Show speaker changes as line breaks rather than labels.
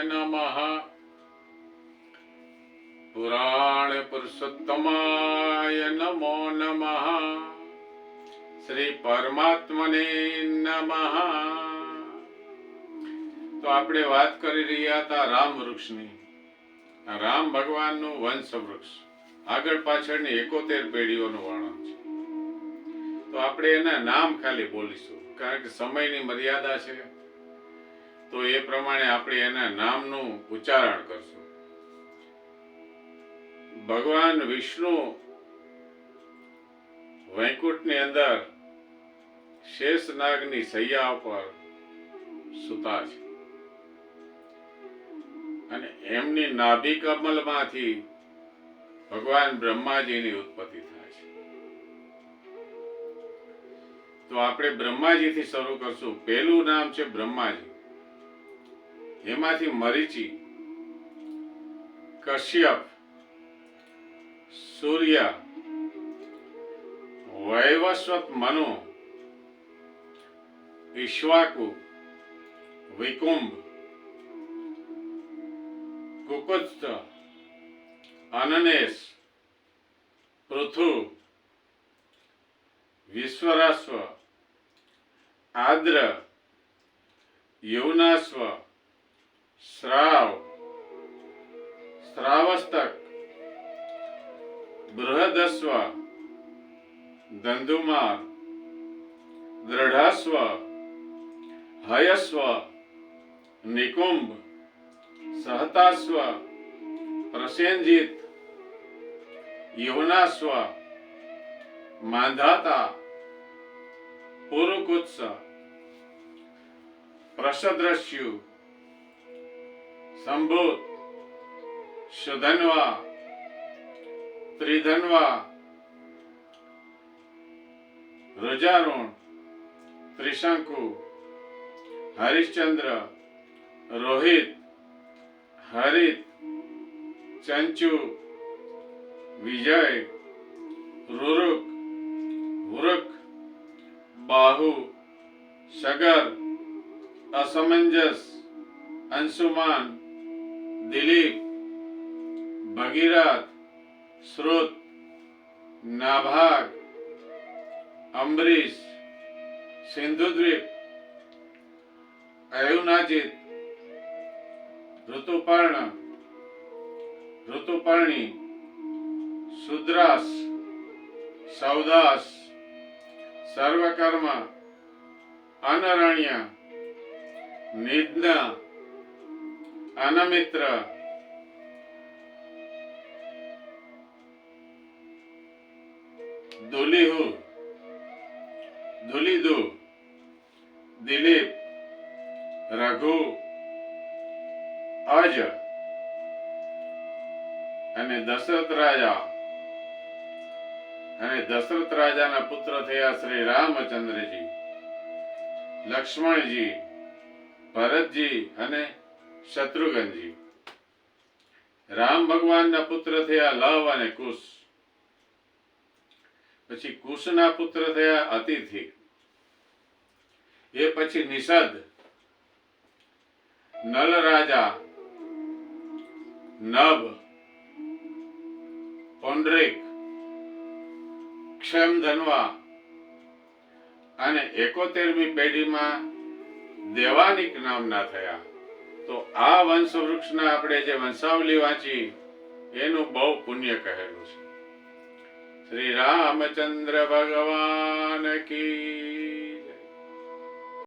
નમઃ. પુરાણ પુરુષોત્તમાય નમો નમઃ. શ્રી પરમાત્મને નમઃ. તો આપણે વાત કરી રહ્યા હતા રામ વૃક્ષની. રામ ભગવાનનું વંશ વૃક્ષ, આગળ પાછળની 71 પેઢીઓનું વર્ણન છે. તો આપણે એના નામ ખાલી બોલીશું, કારણ કે સમયની મર્યાદા છે. તો એ પ્રમાણે આપણે એના નામનું ઉચ્ચારણ કરશું. ભગવાન વિષ્ણુ વૈકુંઠની અંદર શેષનાગની સૈયા ઉપર સૂતા છે અને એમની નાભી કમલમાંથી ભગવાન બ્રહ્માજીની ઉત્પત્તિ થાય છે. તો આપણે બ્રહ્માજીથી શરૂ કરશું. પહેલું નામ છે બ્રહ્માજી. એમાંથી મરીચી, કશ્યપ, સૂર્ય, વૈવસ્વત મનુ, ઈક્ષ્વાકુ, વિકુંભ, કુકુત્સ્થ, અનનેસ, પૃથુ, વિશ્વરાશ્વ, આદ્ર, યૌનાશ્વ, શ્રાવ, શ્રાવસ્તક, બૃહદસ્વ, દંધુમાર, દ્રઢાસ્વ, હયસ્વ, નિકુંભ, સહતાસ્વ, પ્રસેનજીત, યૌનાસ્વ, માંધાતા, પુરુકુત્સ, પ્રસદ્રશ્યુ, સંભૂત, સુધન્વા, ત્રિધન્વા, રુજારુણ, ત્રિશંકુ, હરિશ્ચંદ્ર, રોહિત, હરિત, ચંચુ, વિજય, રુરુક, વૃક, બાહુ, સગર, અસમંજસ, અંશુમાન, દિલીપ, ભગીરથ, શ્રુત, નાભાગ, અંબરીશ, સિંધુદ્વીપ, અયુનાજીત, ઋતુપર્ણ, ઋતુપર્ણી, શુદ્રાસ, સૌદાસ, સર્વકર્મ, અનરણ્ય, નિદ્ન, અનમિત્ર, દુલિહુ, દુલિદુ, દિલીપ, રઘુ, અજ અને દશરથ રાજા. અને દશરથ રાજાના પુત્ર થયા શ્રી રામચંદ્રજી, લક્ષ્મણજી, ભરતજી અને શત્રુઘ્નજી. રામ ભગવાનના પુત્ર થયા લવ અને કુશ. પછી કુશના પુત્ર થયા અતિથિ. એ પછી નિષદ, નલ રાજા, નભ, પૌંડ્રિક, ક્ષમધન્વા અને 71મી પેઢીમાં દેવાનિક નામના થયા. તો આ વંશ વૃક્ષના આપણે જે વંશાવલી વાંચી એનું બહુ પુણ્ય કહેલું છે. શ્રી રામચંદ્ર ભગવાન કી